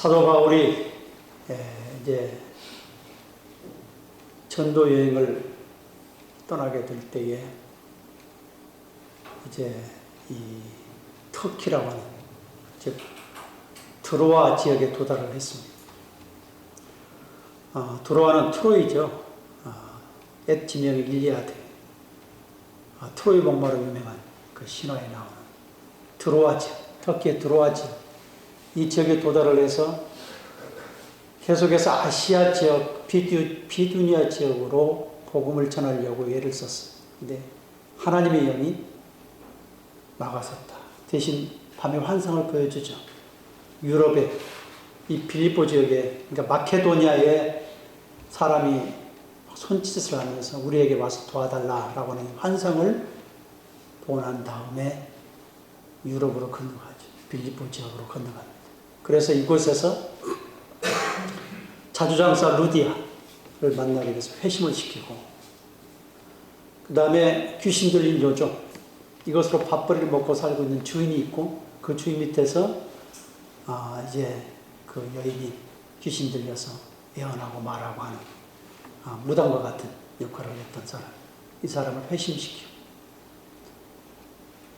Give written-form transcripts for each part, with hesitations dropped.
사도 바울이 이제 전도 여행을 떠나게 될 때에 이제 이 터키라고 하는, 즉 드로아 지역에 도달을 했습니다. 드로아는 트로이죠. 옛 지명의 일리아드, 트로이 목마로 유명한 그 신화에 나오는 드로아 지역, 터키의 드로아 지역, 이 지역에 도달을 해서 계속해서 아시아 지역, 비두니아 지역으로 복음을 전하려고 애를 썼어요. 근데 하나님의 영이 막아섰다. 대신 밤에 환상을 보여주죠. 유럽의 이 빌립보 지역에, 그러니까 마케도니아에 사람이 손짓을 하면서 우리에게 와서 도와달라라고 하는 환상을 보고 난 다음에 유럽으로 건너가죠. 빌립보 지역으로 건너갑니다. 그래서 이곳에서 자주장사 루디아를 만나게 돼서 회심을 시키고, 그 다음에 귀신 들린 요조, 이것으로 밥벌이를 먹고 살고 있는 주인이 있고, 그 주인 밑에서 이제 그 여인이 귀신 들려서 예언하고 말하고 하는 무당과 같은 역할을 했던 사람, 이 사람을 회심시키고,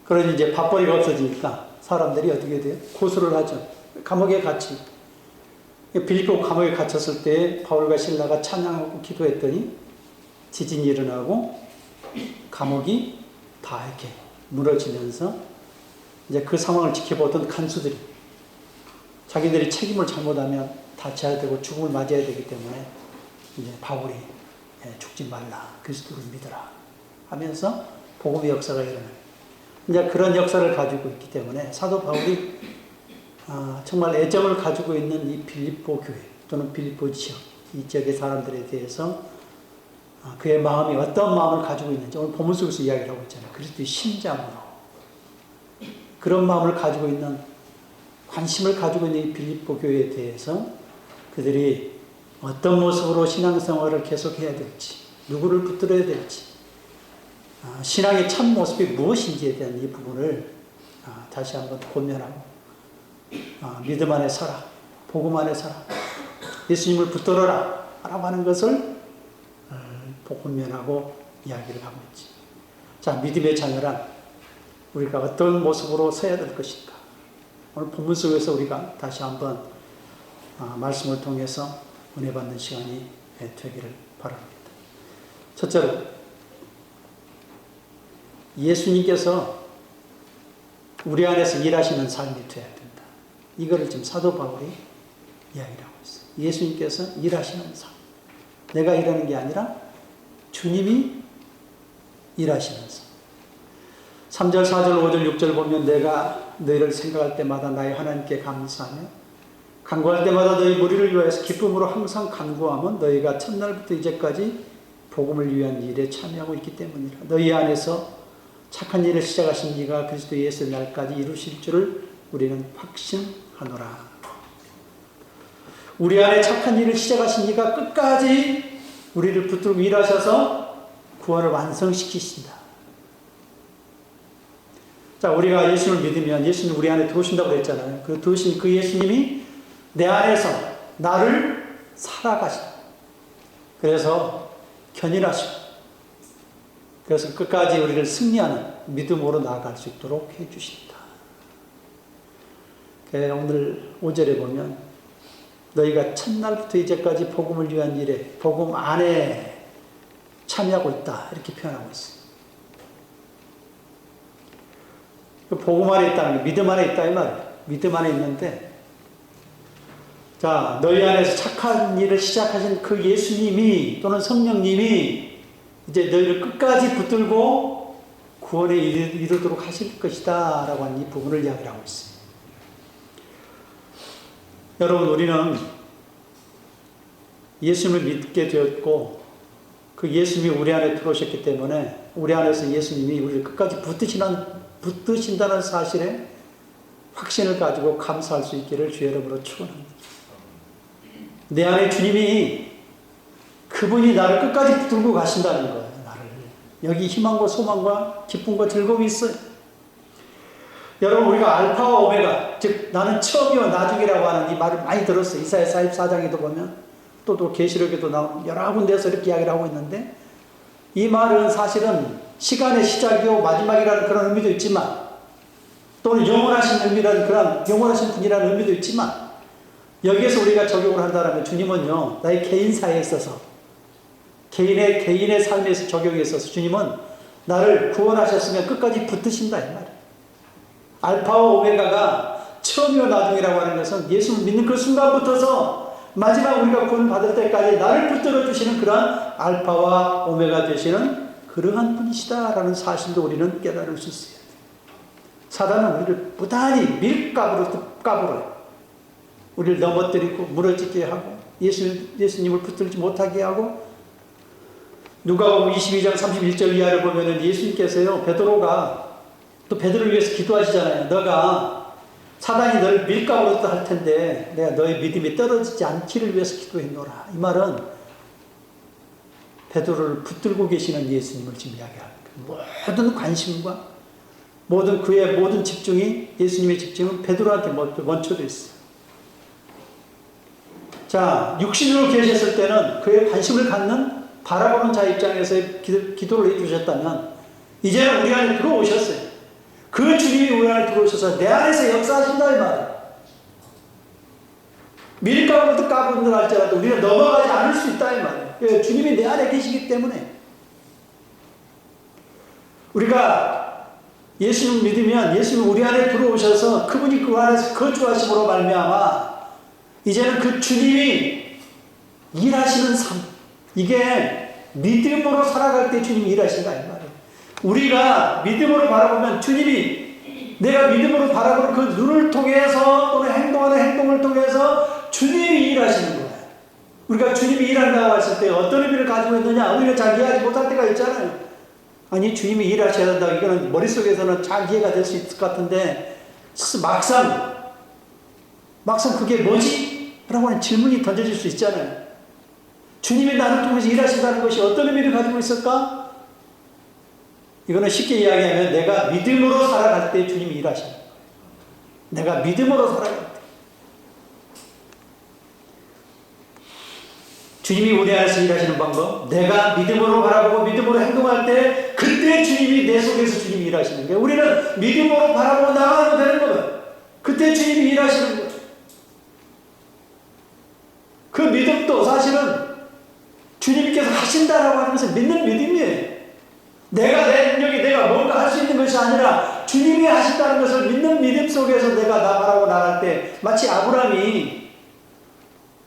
그러니 이제 밥벌이가 없어지니까 사람들이 어떻게 돼요? 고소를 하죠. 감옥에 갇히, 빌립보 감옥에 갇혔을 때 바울과 실라가 찬양하고 기도했더니 지진이 일어나고 감옥이 다 이렇게 무너지면서 이제 그 상황을 지켜보던 간수들이 자기들이 책임을 잘못하면 다쳐야 되고 죽음을 맞이해야 되기 때문에 이제 바울이 죽지 말라, 그리스도를 믿어라 하면서 복음의 역사가 일어나요. 이제 그런 역사를 가지고 있기 때문에 사도 바울이 정말 애정을 가지고 있는 이 빌립보 교회 또는 빌립보 지역, 이 지역의 사람들에 대해서 그의 마음이 어떤 마음을 가지고 있는지 오늘 본문 속에서 이야기를 하고 있잖아요. 그리스도의 심장으로 그런 마음을 가지고 있는, 관심을 가지고 있는 이 빌립보 교회에 대해서 그들이 어떤 모습으로 신앙생활을 계속해야 될지, 누구를 붙들어야 될지, 신앙의 참 모습이 무엇인지에 대한 이 부분을 다시 한번 고민하고, 믿음 안에 살아, 복음 안에 살아, 예수님을 붙들어라 라고 하는 것을 고민하고 이야기를 하고 있지. 자, 믿음의 자녀란 우리가 어떤 모습으로 서야 될 것인가, 오늘 본문 속에서 우리가 다시 한번 말씀을 통해서 은혜 받는 시간이 되기를 바랍니다. 첫째로, 예수님께서 우리 안에서 일하시는 삶이 되어야 된다. 이거를 지금 사도 바울이 이야기를 하고 있어요. 예수님께서 일하시는 삶. 내가 일하는 게 아니라 주님이 일하시는 삶. 3절, 4절, 5절, 6절 보면 내가 너희를 생각할 때마다 나의 하나님께 감사하며 간구할 때마다 너희 무리를 위하여서 기쁨으로 항상 간구하면 너희가 첫날부터 이제까지 복음을 위한 일에 참여하고 있기 때문이라. 너희 안에서 착한 일을 시작하신 이가 그리스도 예수의 날까지 이루실 줄을 우리는 확신하노라. 우리 안에 착한 일을 시작하신 이가 끝까지 우리를 붙들고 일하셔서 구원을 완성시키신다. 자, 우리가 예수님을 믿으면 예수님 우리 안에 들어오신다고 그랬잖아요. 그 들어오신 그 예수님이 내 안에서 나를 살아가신다. 그래서 견인하시고, 그래서 끝까지 우리를 승리하는 믿음으로 나아갈 수 있도록 해주신다. 오늘 5절에 보면 너희가 첫날부터 이제까지 복음을 위한 일에, 복음 안에 참여하고 있다, 이렇게 표현하고 있어요. 복음 안에 있다는 게 믿음 안에 있다 이 말이에요. 믿음 안에 있는데, 자, 너희 안에서 착한 일을 시작하신 그 예수님이 또는 성령님이 이제 너희를 끝까지 붙들고 구원에 이르도록 하실 것이다 라고 하는 이 부분을 이야기를 하고 있습니다. 여러분, 우리는 예수님을 믿게 되었고 그 예수님이 우리 안에 들어오셨기 때문에 우리 안에서 예수님이 우리를 끝까지 붙드신다는 사실에 확신을 가지고 감사할 수 있기를 주의 이름으로 축원합니다. 내 안에 주님이, 그분이 나를 끝까지 붙들고 가신다는 거예요. 나를. 여기 희망과 소망과 기쁨과 즐거움이 있어요. 여러분 우리가 알파와 오메가, 즉 나는 처음이요 나중이라고 하는 이 말을 많이 들었어요. 이사야 44장에도 보면 또 계시록에도 나오는 여러 군데에서 이렇게 이야기를 하고 있는데, 이 말은 사실은 시간의 시작이요 마지막이라는 그런 의미도 있지만, 또는 영원하신 의미라는 그런 영원하신 분이라는 의미도 있지만, 여기에서 우리가 적용을 한다면 주님은요 나의 개인사에 있어서 개인의 삶에서 적용에 있어서 주님은 나를 구원하셨으면 끝까지 붙으신다 이 말이에요. 알파와 오메가가 처음이요 나중이라고 하는 것은 예수를 믿는 그 순간부터서 마지막 우리가 구원 받을 때까지 나를 붙들어 주시는 그러한 알파와 오메가 되시는 그러한 분이시다라는 사실도 우리는 깨달을 수 있어요. 사단은 우리를 무단히 밀가부로 까불어요. 우리를 넘어뜨리고 무너지게 하고 예수님을 붙들지 못하게 하고, 누가복음 22장 31절 이하를 보면은 예수님께서요 베드로가 또 베드로를 위해서 기도하시잖아요. 너가 사단이 너를 밀가부로 할 텐데 내가 너의 믿음이 떨어지지 않기를 위해서 기도했노라. 이 말은 베드로를 붙들고 계시는 예수님을 지금 이야기합니다. 모든 관심과 그의 모든 집중이, 예수님의 집중은 베드로한테 멈춰져 있어요. 자, 육신으로 계셨을 때는 그의 관심을 갖는 바라보는 자 입장에서 기도를 해주셨다면, 이제는 우리 안에 들어오셨어요. 그 주님이 우리 안에 들어오셔서 내 안에서 역사하신다 이 말이에요. 밀가루도 까분들 할지라도 우리는 넘어가지 않을 수 있다 이 말이에요. 주님이 내 안에 계시기 때문에 우리가 예수님을 믿으면 예수님이 우리 안에 들어오셔서 그분이 그 안에서 거주하심으로 말미암아 이제는 그 주님이 일하시는 삶, 이게 믿음으로 살아갈 때 주님이 일하신다 이 말이에요. 우리가 믿음으로 바라보면 주님이, 내가 믿음으로 바라보는 그 눈을 통해서 또는 행동하는 행동을 통해서 주님이 일하시는 거예요. 우리가 주님이 일한다고 했을 때 어떤 의미를 가지고 있느냐, 우리는 잘 이해하지 못할 때가 있잖아요. 아니 주님이 일하셔야 된다, 이거는 머릿속에서는 잘 이해가 될 수 있을 것 같은데 막상 그게 뭐지? 라고 하는 질문이 던져질 수 있잖아요. 주님이 나를 통해서 일하신다는 것이 어떤 의미를 가지고 있을까? 이거는 쉽게 이야기하면 내가 믿음으로 살아갈 때 주님이 일하시는 거예요. 내가 믿음으로 살아갈 때. 주님이 우리 안에서 일하시는 방법, 내가 믿음으로 바라보고 믿음으로 행동할 때 그때 주님이 내 속에서 주님이 일하시는 거예요. 우리는 믿음으로 바라보고 나가면 되는 거예요. 그때 주님이 일하시는 거예요. 그 믿음도 사실은 주님께서 하신다라고 하는 것은 믿는 믿음이에요. 내 능력이 내가 뭔가 할 수 있는 것이 아니라 주님이 하신다는 것을 믿는 믿음 속에서 내가 나가라고 나갈 때, 마치 아브라함이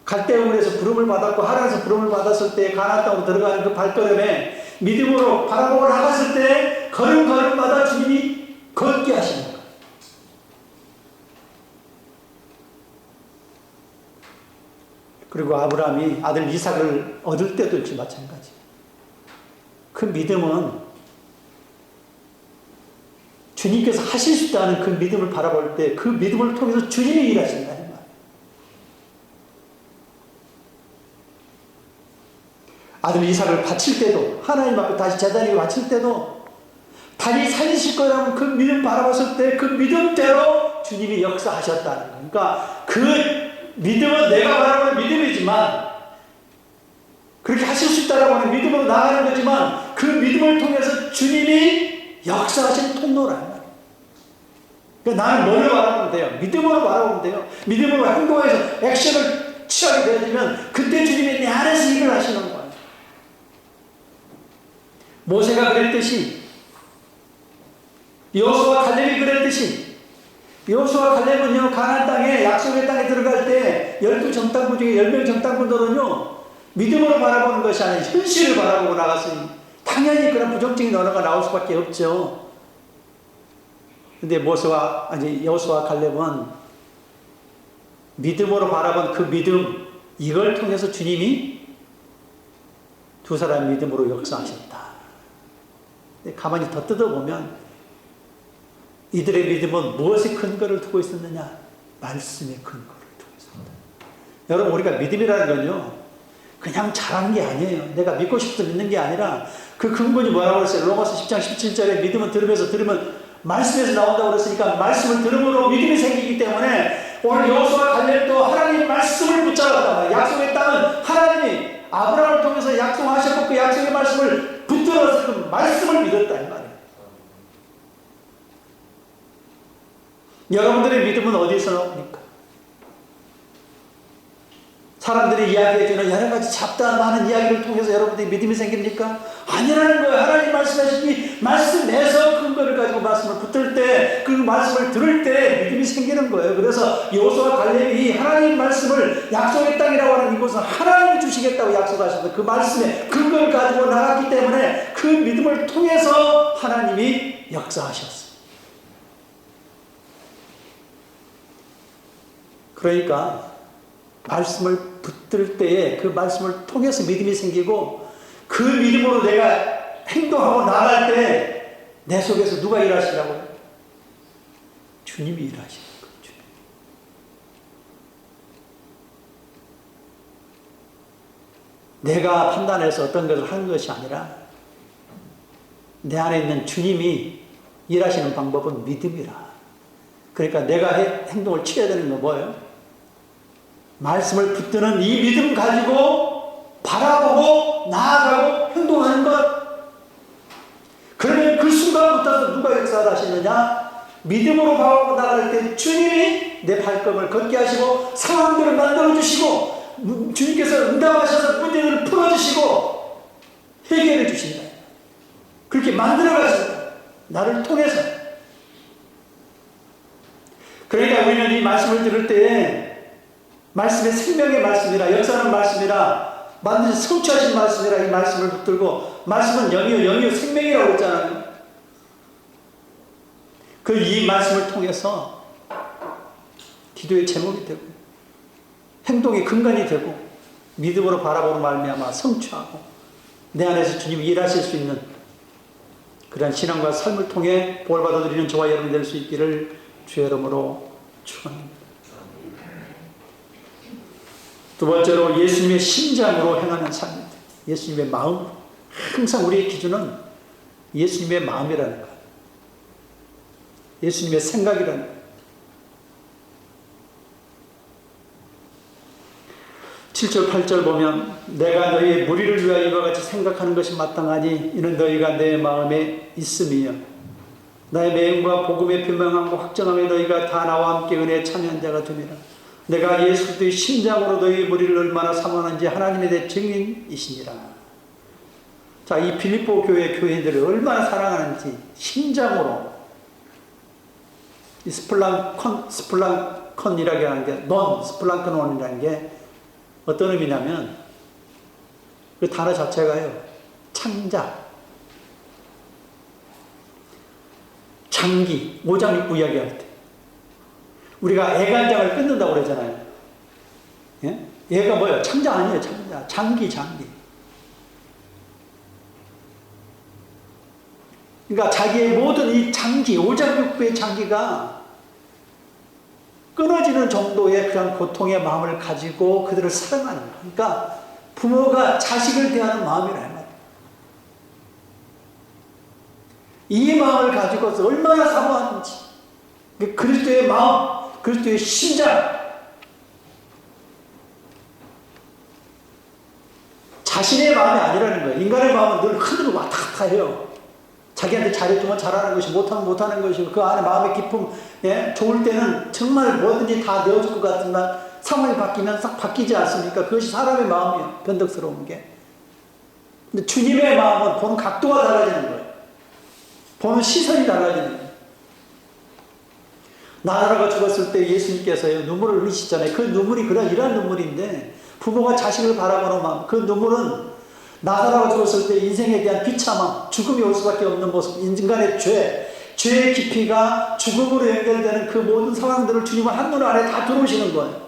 갈대우물에서 부름을 받았고 하란에서 부름을 받았을 때 가나안 땅으로 들어가는 그 발걸음에 믿음으로 바라보고 나갔을 때 걸음걸음마다 주님이 걷게 하시는 거예요. 그리고 아브라함이 아들 이삭을 얻을 때도 역시 마찬가지. 그 믿음은 주님께서 하실 수 있다는 그 믿음을 바라볼 때 그 믿음을 통해서 주님이 일하신다. 아들 이삭을 바칠 때도, 하나님 앞에 다시 제단에 바칠 때도 다시 살리실 거라는 그 믿음 바라봤을 때 그 믿음대로 주님이 역사하셨다는 거예요. 그러니까 그 믿음은 내가 바라보는 믿음이지만, 그렇게 하실 수 있다라고 하는 믿음으로 나가는 거지만 그 믿음을 통해서 주님이 역사하신 통로라는 거예요. 그러니까 나는 뭐를 바라보면 돼요? 믿음으로 바라보면 돼요. 믿음으로 행동해서 액션을 취하게 되면 그때 주님이 내 안에서 일을 하시는 거예요. 모세가 그랬듯이, 여호수아 갈렙이 그랬듯이, 여호수아 갈렙은요 가나안 땅에, 약속의 땅에 들어갈 때 12정탐꾼 중에 10명 정탐꾼들은요 믿음으로 바라보는 것이 아니라 현실을 바라보고 나갔으니 당연히 그런 부정적인 언어가 나올 수밖에 없죠. 근데 여호수아 갈렙은 믿음으로 바라본 그 믿음, 이걸 통해서 주님이 두 사람의 믿음으로 역사하셨다. 가만히 더 뜯어보면 이들의 믿음은 무엇에 근거를 두고 있었느냐? 말씀에 근거를 두고 있었다. 여러분, 우리가 믿음이라는 건요 그냥 잘하는 게 아니에요. 내가 믿고 싶어서 믿는 게 아니라 그 근본이 뭐라고 그랬어요? 로마서 10장 17절에 믿음은 들으면 말씀에서 나온다고 그랬으니까 말씀을 들음으로 믿음이 생기기 때문에 오늘 여호수아 갈렙도 하나님 말씀을 붙잡았다. 약속의 땅은 하나님이 아브라함을 통해서 약속하셨고 그 약속의 말씀을 붙들어서 그 말씀을 믿었다 이 말이에요. 여러분들의 믿음은 어디서 나옵니까? 사람들이 이야기해주는 여러 가지 잡다한 많은 이야기를 통해서 여러분들이 믿음이 생깁니까? 아니라는 거예요. 하나님 말씀하시니 말씀에서 근거를 가지고 말씀을 붙들 때, 그 말씀을 들을 때 믿음이 생기는 거예요. 그래서 여호수아 갈렙이 하나님 말씀을 약속의 땅이라고 하는 이곳은 하나님이 주시겠다고 약속하셔서 그 말씀에 근거를 가지고 나갔기 때문에 그 믿음을 통해서 하나님이 역사하셨어요. 그러니까 말씀을 붙들 때에 그 말씀을 통해서 믿음이 생기고 그 믿음으로 내가 행동하고 나갈 때 내 속에서 누가 일하시라고요? 주님이 일하시는 거예요. 주님. 내가 판단해서 어떤 것을 하는 것이 아니라 내 안에 있는 주님이 일하시는 방법은 믿음이라. 그러니까 내가 행동을 취해야 되는 건 뭐예요? 말씀을 붙드는 이 믿음 가지고 바라보고 나아가고 행동하는 것. 그러면 그 순간부터 누가 역사를 하시느냐? 믿음으로 바라보고 나갈 때 주님이 내 발걸음을 걷게 하시고 상황들을 만들어주시고 주님께서 응답하셔서 문제들을 풀어주시고 해결해 주신다. 그렇게 만들어가신다. 나를 통해서. 그러니까 우리는 이 말씀을 들을 때에 말씀의 생명의 말씀이라, 역사하는 말씀이라, 반드시 성취하신 말씀이라 이 말씀을 붙들고, 말씀은 영이요 생명이라고 했잖아요. 그 이 말씀을 통해서 기도의 제목이 되고 행동의 근간이 되고 믿음으로 바라보는 말미암아 성취하고 내 안에서 주님이 일하실 수 있는 그런 신앙과 삶을 통해 볼 받아들이는 저와 여러분 될 수 있기를 주의 이름으로 축원합니다. 두 번째로 예수님의 심장으로 행하는 삶입니다. 예수님의 마음. 항상 우리의 기준은 예수님의 마음이라는 거예요. 예수님의 생각이라는 거예요. 7절 8절 보면 내가 너희의 무리를 위하여 이와 같이 생각하는 것이 마땅하니 이는 너희가 내 마음에 있음이요 나의 매음과 복음의 변명함과 확정함에 너희가 다 나와 함께 은혜에 참여한 자가 됨이라. 내가 예수 그리스도의 심장으로 너희의 무리를 얼마나 사모하는지 하나님에 대해 증인이시니라. 자, 이 빌립보 교회 교인들을 얼마나 사랑하는지 심장으로 이 스플랑컨이라고 하는 게 스플랑크논이라는 게 어떤 의미냐면 그 단어 자체가요 창자, 장기, 오장육부 이야기할 때 우리가 애간장을 끊는다고 그러잖아요. 예? 얘가 뭐예요? 창자 아니에요. 창자, 장기. 그러니까 자기의 모든 이 장기, 오장육부의 장기가 끊어지는 정도의 그런 고통의 마음을 가지고 그들을 사랑하는 거예요. 그러니까 부모가 자식을 대하는 마음이라 말이에요. 이 마음을 가지고서 얼마나 사모하는지. 그리스도의 마음, 그리스도의 심장. 자신의 마음이 아니라는 거예요. 인간의 마음은 늘 흔들고 왔다 갔다 해요. 자기한테 잘해주면 잘하는 것이, 못하면 못하는 것이고, 그 안에 마음의 기쁨, 예? 좋을 때는 정말 뭐든지 다 내어줄 것 같지만 상황이 바뀌면 싹 바뀌지 않습니까? 그것이 사람의 마음이에요. 변덕스러운 게. 근데 주님의 마음은 보는 각도가 달라지는 거예요. 보는 시선이 달라지는 거예요. 나사로가 죽었을 때 예수님께서요, 눈물을 흘리시잖아요. 그 눈물이 이러한 눈물인데, 부모가 자식을 바라보는 마음, 그 눈물은 나사로가 죽었을 때 인생에 대한 비참함, 죽음이 올 수밖에 없는 모습, 인간의 죄의 깊이가 죽음으로 연결되는 그 모든 상황들을 주님은 한눈 안에 다 들어오시는 거예요.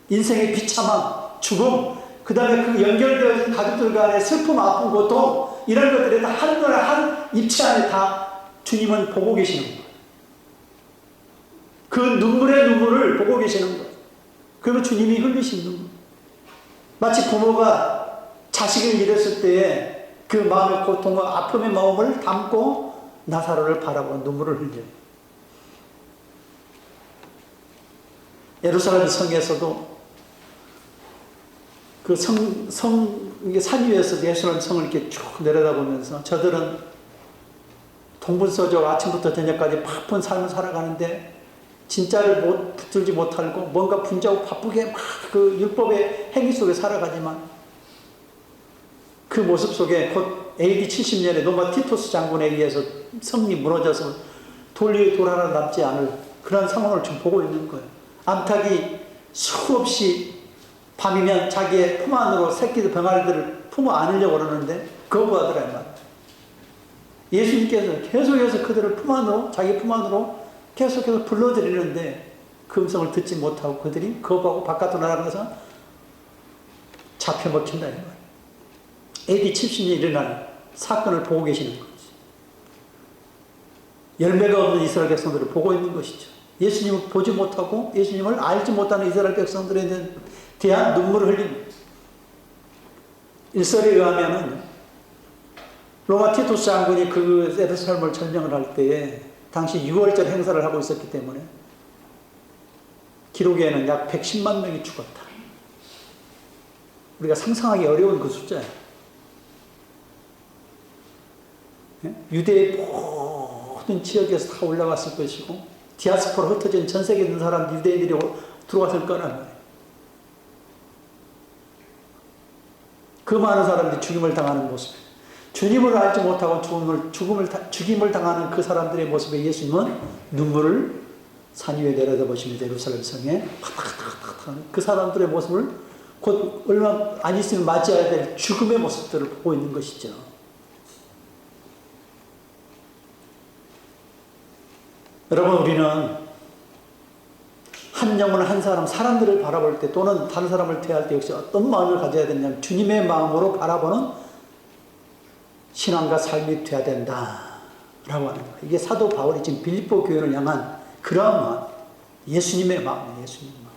인생의 비참함, 죽음, 그 다음에 그 연결되어진 가족들 간의 슬픔, 아픔, 고통, 이런 것들이 다 한눈 안에, 한 입체 안에 다 주님은 보고 계시는 거예요. 그 눈물의 눈물을 보고 계시는 거예요. 그러면 주님이 흘리신 눈물. 마치 부모가 자식을 잃었을 때에 그 마음의 고통과 아픔의 마음을 담고 나사로를 바라보는 눈물을 흘려요. 예루살렘 성에서도 그 산 위에서 예루살렘 성을 이렇게 쭉 내려다보면서 저들은 동분서주가 아침부터 저녁까지 바쁜 삶을 살아가는데 진짜를 붙들지 못하고 뭔가 분주하고 바쁘게 막 그 율법의 행위 속에 살아가지만 그 모습 속에 곧 AD 70년에 로마 티토스 장군에 의해서 성이 무너져서 돌 하나 남지 않을 그런 상황을 지금 보고 있는 거예요. 암탉이 수없이 밤이면 자기의 품 안으로 새끼들 병아리들을 품어 안으려고 그러는데 거부하더라 이 말. 예수님께서 계속해서 그들을 품 안으로 자기 품 안으로 계속해서 불러들이는데 그 음성을 듣지 못하고 그들이 거부하고 바깥으로 나가면서 잡혀 먹힌다 이 말. AD 70년에 일어난 사건을 보고 계시는 거지. 열매가 없는 이스라엘 백성들을 보고 있는 것이죠. 예수님을 보지 못하고 예수님을 알지 못하는 이스라엘 백성들에 대한 눈물을 흘립니다. 일설에 의하면은 로마 티토스 장군이 그 예루살렘을 점령을 할 때에 당시 6월절 행사를 하고 있었기 때문에 기록에는 약 110만 명이 죽었다. 우리가 상상하기 어려운 그 숫자예요. 유대의 모든 지역에서 다 올라갔을 것이고 디아스포라 흩어진 전 세계에 있는 사람 유대인들이 들어왔을 거란 말이에요. 그 많은 사람들이 죽임을 당하는 모습, 주님을 알지 못하고 죽임을 당하는 그 사람들의 모습에 예수님은 눈물을 산 위에 내려다보시면서 예루살렘 성에 그 사람들의 모습을 곧 얼마 안 있으면 맞이해야 될 죽음의 모습들을 보고 있는 것이죠. 여러분, 우리는 한 영혼 한 사람들을 바라볼 때 또는 다른 사람을 대할 때 역시 어떤 마음을 가져야 되냐면 주님의 마음으로 바라보는 신앙과 삶이 되어야 된다라고 하는 거예요. 이게 사도 바울이 지금 빌립보 교회를 향한 그러한 마음, 예수님의 마음이에요. 예수님의 마음.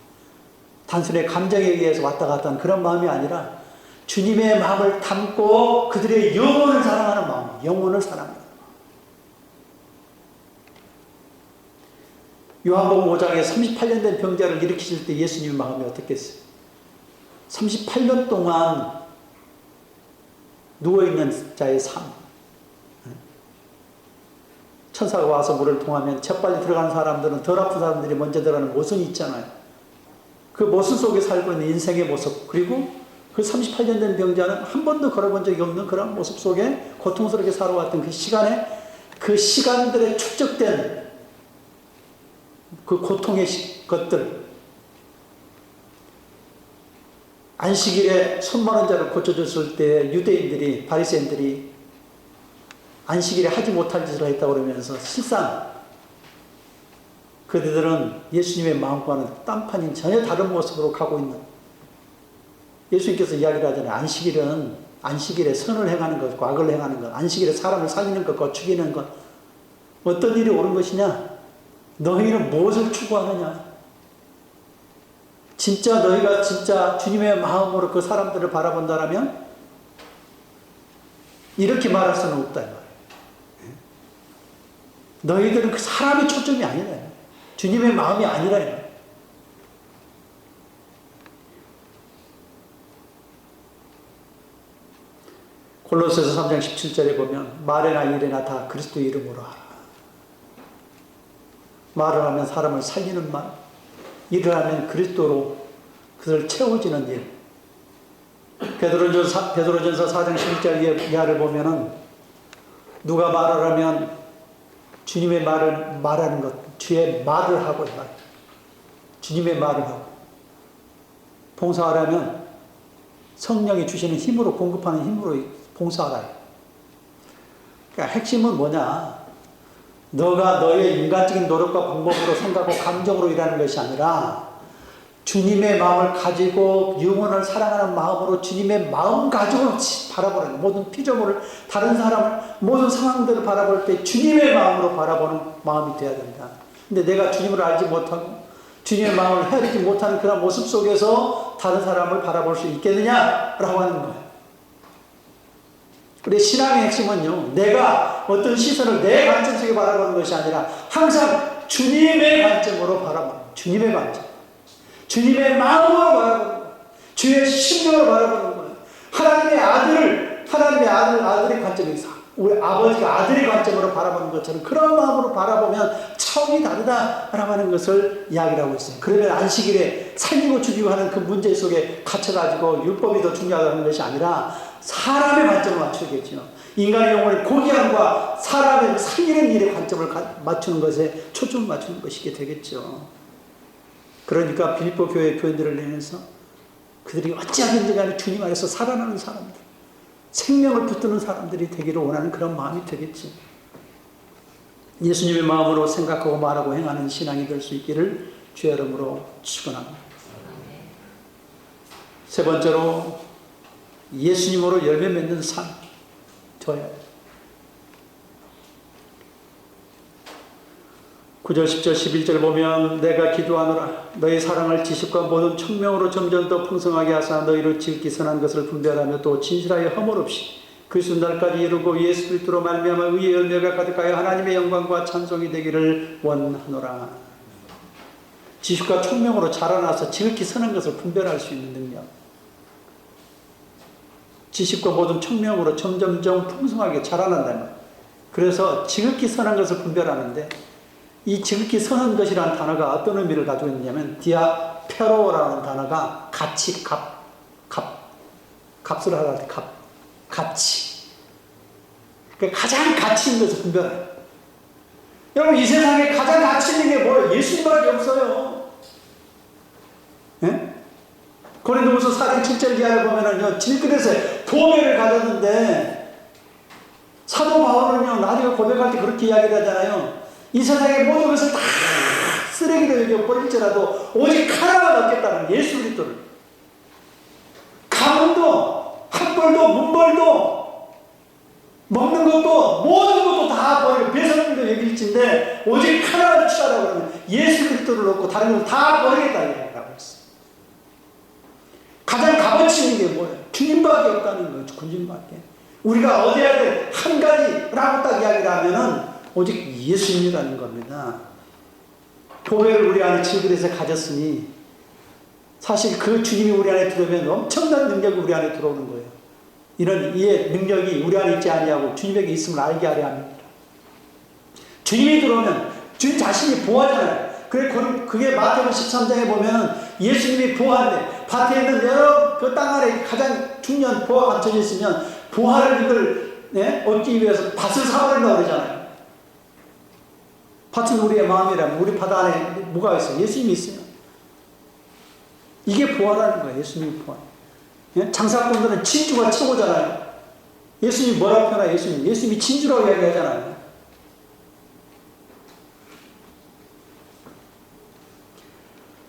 단순히 감정에 의해서 왔다 갔다 하는 그런 마음이 아니라 주님의 마음을 담고 그들의 영혼을 사랑하는 마음, 영혼을 사랑하는 마음. 요한복음 5장에 38년 된 병자를 일으키실 때 예수님의 마음이 어떻겠어요? 38년 동안 누워있는 자의 삶. 천사가 와서 물을 통하면 재빨리 들어가는 사람들은 덜 아픈 사람들이 먼저 들어가는 모순이 있잖아요. 그 모순 속에 살고 있는 인생의 모습, 그리고 그 38년 된 병자는 한 번도 걸어본 적이 없는 그런 모습 속에 고통스럽게 살아왔던 그 시간에 그 시간들에 축적된 그 고통의 것들, 안식일에 손마른 자를 고쳐줬을 때 유대인들이, 바리새인들이 안식일에 하지 못할 짓을 했다고 그러면서 실상 그들은 예수님의 마음과는 딴판인 전혀 다른 모습으로 가고 있는, 예수님께서 이야기를 하잖아요. 안식일에 선을 행하는 것, 악을 행하는 것, 안식일에 사람을 살리는 것과 죽이는 것, 어떤 일이 옳은 것이냐? 너희는 무엇을 추구하느냐? 진짜 너희가 진짜 주님의 마음으로 그 사람들을 바라본다라면 이렇게 말할 수는 없다 이 말이에요. 너희들은 그 사람의 초점이 아니다. 주님의 마음이 아니라 이 말이에요. 골로새서 3장 17절에 보면 말이나 일이나 다 그리스도 이름으로 하라. 말을 하면 사람을 살리는 말, 일을 하면 그리스도로 그들을 채워지는 일. 베드로전서 4장 11절 이하를 보면은 누가 말을 하면 주님의 말을 말하는 것, 주의 말을 하고 주님의 말을 하고, 봉사하려면 성령이 주시는 힘으로, 공급하는 힘으로 봉사하라. 그러니까 핵심은 뭐냐? 너가 너의 인간적인 노력과 방법으로 생각하고 감정으로 일하는 것이 아니라 주님의 마음을 가지고 영혼을 사랑하는 마음으로 주님의 마음가짐을 바라보는, 모든 피조물을, 다른 사람을, 모든 상황들을 바라볼 때 주님의 마음으로 바라보는 마음이 되어야 된다. 근데 내가 주님을 알지 못하고 주님의 마음을 헤아리지 못하는 그런 모습 속에서 다른 사람을 바라볼 수 있겠느냐라고 하는 거예요. 그래, 신앙의 핵심은요, 내가 어떤 시선을 내 관점 속에 바라보는 것이 아니라 항상 주님의 관점으로 바라보는, 주님의 관점, 주님의 마음으로 바라보는 거예요. 주의 심령으로 바라보는 거예요. 하나님의 아들의 관점에서 우리 아버지가 아들의 관점으로 바라보는 것처럼 그런 마음으로 바라보면 차원이 다르다라고 하는 것을 이야기를 하고 있어요. 그러면 안식일에 살리고 죽이고 하는 그 문제 속에 갇혀가지고 율법이 더 중요하다는 것이 아니라 사람의 관점을 맞추겠죠. 인간의 영혼의 고귀함과 사람의 살리는 일의 관점을 맞추는 것에 초점을 맞추는 것이 되겠죠. 그러니까 빌립보 교회 교인들을 내면서 그들이 어찌하든지 간에 주님 안에서 살아나는 사람들, 생명을 붙드는 사람들이 되기를 원하는 그런 마음이 되겠지. 예수님의 마음으로 생각하고 말하고 행하는 신앙이 될 수 있기를 주의 이름으로 축원합니다. 세 번째로 예수님으로 열매 맺는 삶 줘야 돼. 9절, 10절, 11절 보면 내가 기도하노라 너희 사랑을 지식과 모든 청명으로 점점 더 풍성하게 하사 너희로 지극히 선한 것을 분별하며 또 진실하여 허물 없이 그리스도 날까지 이루고 예수 그리스도로 말미암아 의의 열매가 가득하여 하나님의 영광과 찬송이 되기를 원하노라. 지식과 청명으로 자라나서 지극히 선한 것을 분별할 수 있는 능력. 지식과 모든 청명으로 점점점 풍성하게 자라난다는 거예요. 그래서 지극히 선한 것을 분별하는데 이 지극히 선한 것이라는 단어가 어떤 의미를 가지고 있냐면 디아페로라는 단어가 가치, 값을 하라 할 때 가치. 그러니까 가장 가치 있는 것을 분별해요. 여러분 이 세상에 가장 가치 있는 게 뭐예요? 예수님밖에 없어요. 예? 고린도후서 4장 7절 이하를 보면은요, 질그릇에 보배를 가졌는데 사도 바울은요 나중에 고백할 때 그렇게 이야기를 하잖아요. 이 세상의 모든 것을 다 쓰레기로 여겨버릴지라도 오직 하나만 얻겠다는 예수 그리스도를. 가문도 학벌도 문벌도 먹는 것도 모든 것도 다 버리고 배설물도 여길진데 오직 하나만 취하라고 그러면 예수 그리스도를 놓고 다른 건 다 버리겠다 이야기라고 했어요. 가장 값어치 있는 게 뭐예요? 주님밖에 없다는 거예요. 주님밖에. 우리가 얻어야 될 한 가지라고 딱 이야기를 하면은 오직 예수님이라는 겁니다. 교회를 우리 안에 질그릇에 가졌으니 사실 그 주님이 우리 안에 들어오면 엄청난 능력이 우리 안에 들어오는 거예요. 이런 이의 능력이 우리 안에 있지 아니하고 주님에게 있음을 알게 하려 합니다. 주님이 들어오면 주님 자신이 보호하잖아요. 그게 마태복음 13장에 보면 예수님이 보호하는데 밭에 있는 여러 그 땅 아래 가장 중요한 보호가 갖춰져 있으면 보호를 이걸 얻기 위해서 밭을 사버린다고 그러잖아요. 밭은 우리의 마음이라면 우리 밭 안에 뭐가 있어요? 예수님이 있어요. 이게 보호라는 거예요. 예수님이 보호. 장사꾼들은 진주가 최고잖아요. 예수님이 뭐라고 표현해요? 예수님이 진주라고 이야기하잖아요.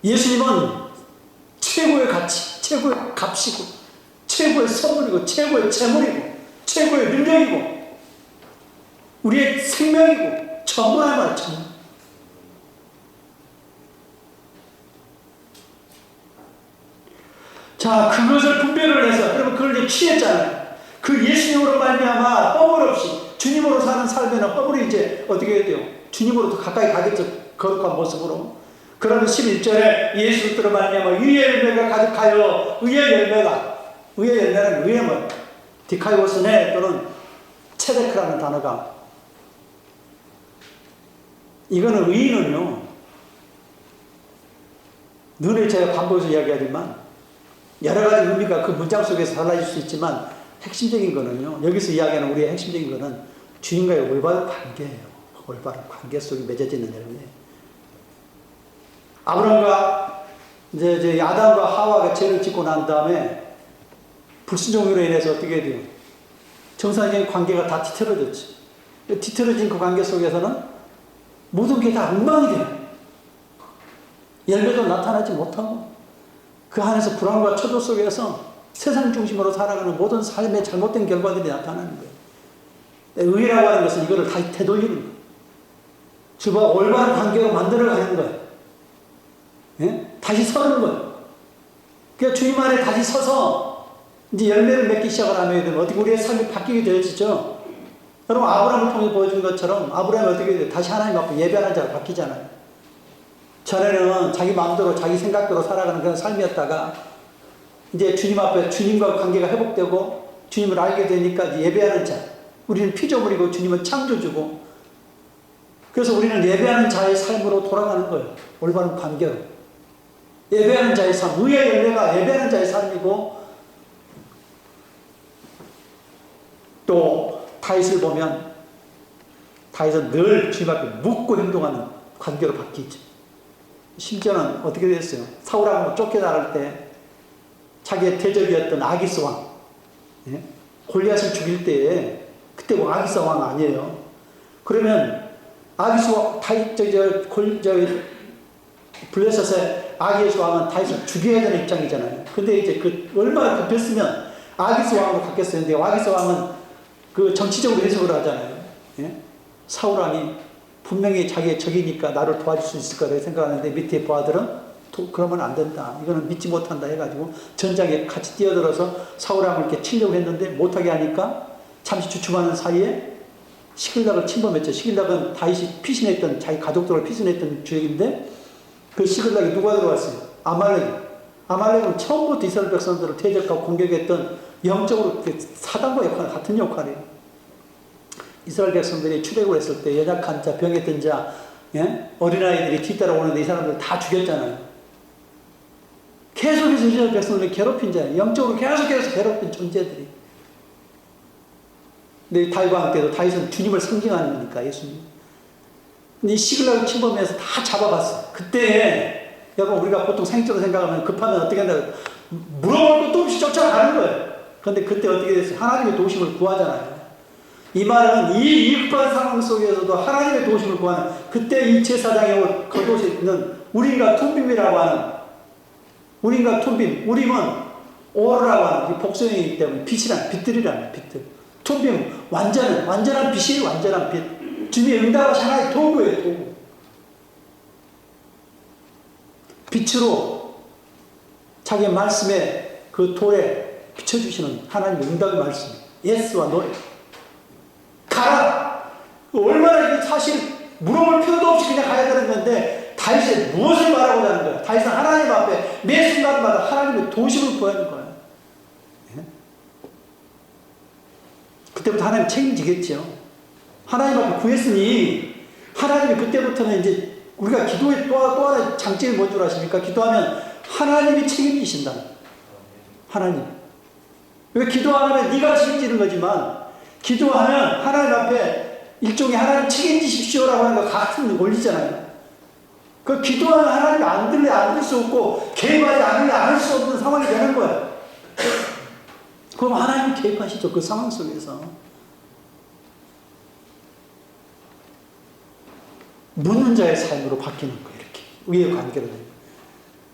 예수님은 최고의 가치, 최고의 값이고 최고의 선물이고 최고의 재물이고 최고의 능력이고 우리의 생명이고 전부야 말이야. 자, 그것을 분별을 해서 여러분 그걸 취했잖아요. 그 예수님으로 말미암아 허물 없이 주님으로 사는 삶에는 허물이 이제 어떻게 해야 돼요? 주님으로 더 가까이 가겠죠. 거룩한 모습으로. 그러면 11절에 예수 그리스도로 말미암아 의의 열매가 가득하여 의의 열매는 의의 뭐 디카이오스네 또는 체데크라는 단어가 이거는 의의는요 눈에 제가 반복해서 이야기하지만 여러 가지 의미가 그 문장 속에서 달라질 수 있지만 핵심적인 거는요 여기서 이야기하는 우리의 핵심적인 거는 주님과의 올바른 관계예요. 올바른 관계 속에 맺어지는 열매. 아브라함과 이제 아담과 하와가 죄를 짓고 난 다음에 불순종으로 인해서 어떻게 돼요? 정상적인 관계가 다 뒤틀어졌지. 뒤틀어진 그 관계 속에서는 모든 게 다 엉망이 돼요. 열매도 나타나지 못하고 그 안에서 불안과 초조 속에서 세상 중심으로 살아가는 모든 삶의 잘못된 결과들이 나타나는 거예요. 의라고 하는 것은 이거를 다시 되돌리는 거예요. 주와 올바른 관계로 만들어가는 거예요. 예? 다시 서는 거예요. 그러니까 주님 안에 다시 서서 이제 열매를 맺기 시작을 하면 되면 어떻게 우리의 삶이 바뀌게 되어지죠. 여러분 아브라함을 통해 보여준 것처럼 아브라함이 어떻게 돼요? 다시 하나님 앞에 예배하는 자로 바뀌잖아요. 전에는 자기 마음대로 자기 생각대로 살아가는 그런 삶이었다가 이제 주님 앞에 주님과 관계가 회복되고 주님을 알게 되니까 이제 예배하는 자. 우리는 피조물이고 주님은 창조주고 그래서 우리는 예배하는 자의 삶으로 돌아가는 거예요. 올바른 관계로. 예배하는 자의 삶, 의의 열매가 예배하는 자의 삶이고 또 다윗을 보면 다윗은 늘 주님 앞에 묻고 행동하는 관계로 바뀌죠. 심지어는 어떻게 됐어요? 사울왕으로 쫓겨나갈 때 자기의 대적이었던 아기스 왕, 예? 골리앗을 죽일 때에 그때 아기스 왕 아니에요. 그러면 아기스 왕, 블레셋의 아기스 왕은 다윗을 죽여야 되는 입장이잖아요. 근데 이제 얼마나 급했으면 아기스 왕으로 바뀌었어요. 근데 아기스 왕은 그 정치적으로 해석을 하잖아요. 예? 사울 왕이 분명히 자기의 적이니까 나를 도와줄 수 있을 거라고 생각하는데 밑에 부하들은 그러면 안 된다. 이거는 믿지 못한다 해가지고 전장에 같이 뛰어들어서 사울 왕을 이렇게 치려고 했는데 못하게 하니까 잠시 주춤하는 사이에 시글락을 침범했죠. 시글락은 다윗이 피신했던 자기 가족들을 피신했던 주역인데 그 시글락에 누가 들어왔어요? 아말렉. 아말렉은 처음부터 이스라엘 백성들을 대적하고 공격했던 영적으로 사단과 같은 역할이에요. 이스라엘 백성들이 출애굽을 했을 때 연약한 자, 병했던 자, 예? 어린아이들이 뒤따라오는데 이 사람들 다 죽였잖아요. 계속해서 이스라엘 백성들을 괴롭힌 자예요. 영적으로 계속해서 괴롭힌 존재들이. 근데 다윗 왕 때도 다윗은 주님을 상징하는 거니까 예수님. 근데 이 시글락을 침범해서 다 잡아봤어요. 그때 여러분 우리가 보통 생적으로 생각하면 급하면 어떻게 한다고 물어볼 것도 없이 쫓아가는 거예요. 그런데 그때 어떻게 됐어요? 하나님의 도우심을 구하잖아요. 이 말은 이 급한 상황 속에서도 하나님의 도우심을 구하는 그때 이 제사장의 겉옷에 있는 우림과 툼빔이라고 하는 우림과 툼빔, 우림은 오르라고 하는 복수형이기 때문에 빛이란 빛들이라는 빛들. 툼빔 완전한 빛이 완전한 빛. 주님의 응답하신 하나의 도구예요, 도구. 빛으로 자기의 말씀에 그 돌에 비춰주시는 하나님의 응답의 말씀. 예스와 노래. 가라! 얼마나 이게 사실 물어볼 필요도 없이 그냥 가야 되는 건데 다윗이 무엇을 말하고자 하는 거야? 다윗은 하나님 앞에 매 순간마다 하나님의 도심을 구하는 거야. 예? 그때부터 하나님 책임지겠죠. 하나님 앞에 구했으니 하나님이 그때부터는 이제 우리가 기도의 또 하나의 장점이 뭔 줄 아십니까? 기도하면 하나님이 책임지신다. 하나님. 왜 기도 안 하면 네가 책임지는 거지만 기도하면 하나님 앞에 일종의 하나님 책임지십시오라고 하는 것 같은 원리잖아요. 그 기도하면 하나님이 안 들 수 없고 개입하지 않을 수 없는 상황이 되는 거예요. 그럼 하나님이 개입하시죠. 그 상황 속에서. 묻는 자의 삶으로 바뀌는 거예요. 이렇게. 의의 관계로 되는 거예요.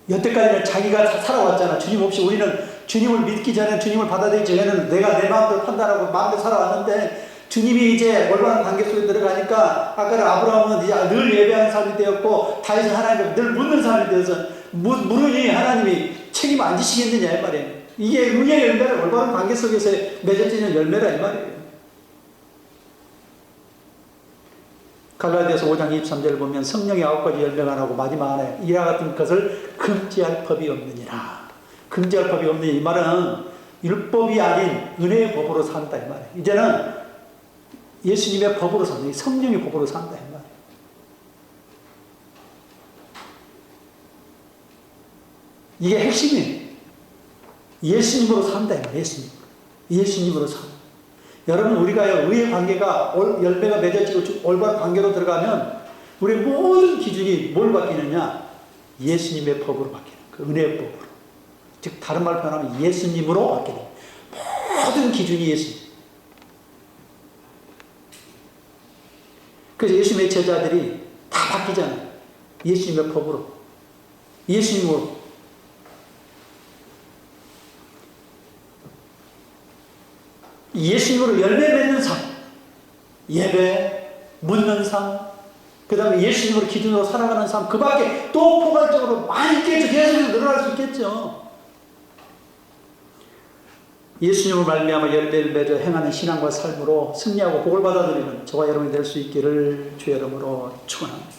여태까지는 자기가 살아왔잖아. 주님 없이 우리는 주님을 믿기 전에 주님을 받아들이기 전에는 내가 내 마음대로 판단하고 마음대로 살아왔는데 주님이 이제 올바른 관계 속에 들어가니까 아까는 아브라함은 이제 늘 예배하는 사람이 되었고 다윗은 하나님을 늘 묻는 사람이 되어서 물으니 하나님이 책임 안 지시겠느냐 이 말이에요. 이게 의의 열매를 올바른 관계 속에서 맺어지는 열매라 이 말이에요. 갈라디아서 5장 23절을 보면 성령의 9가지 열매가 나고 마지막 안에 이와 같은 것을 금지할 법이 없느니라. 금지할 법이 없느니 이 말은 율법이 아닌 은혜의 법으로 산다 이 말이에요. 이제는 예수님의 법으로 산다. 성령의 법으로 산다 이 말이에요. 이게 핵심이에요. 예수님으로 산다 이 말이에요. 예수님으로 산다. 여러분 우리가 의의 관계가 열매가 맺어지고 올바른 관계로 들어가면 우리의 모든 기준이 뭘 바뀌느냐? 예수님의 법으로 바뀌는 거예요. 은혜의 법으로. 즉 다른 말로 표현하면 예수님으로 바뀌는 거예요. 모든 기준이 예수님. 그래서 예수님의 제자들이 다 바뀌잖아요. 예수님의 법으로. 예수님으로. 예수님으로 열매 맺는 삶, 예배, 묻는 삶, 그 다음에 예수님으로 기준으로 살아가는 삶, 그 밖에 또 포괄적으로 많이 있겠죠. 계속 늘어날 수 있겠죠. 예수님을 말미암아 열매를 맺어 행하는 신앙과 삶으로 승리하고 복을 받아들이는 저와 여러분이 될 수 있기를 주의 이름으로 축원합니다.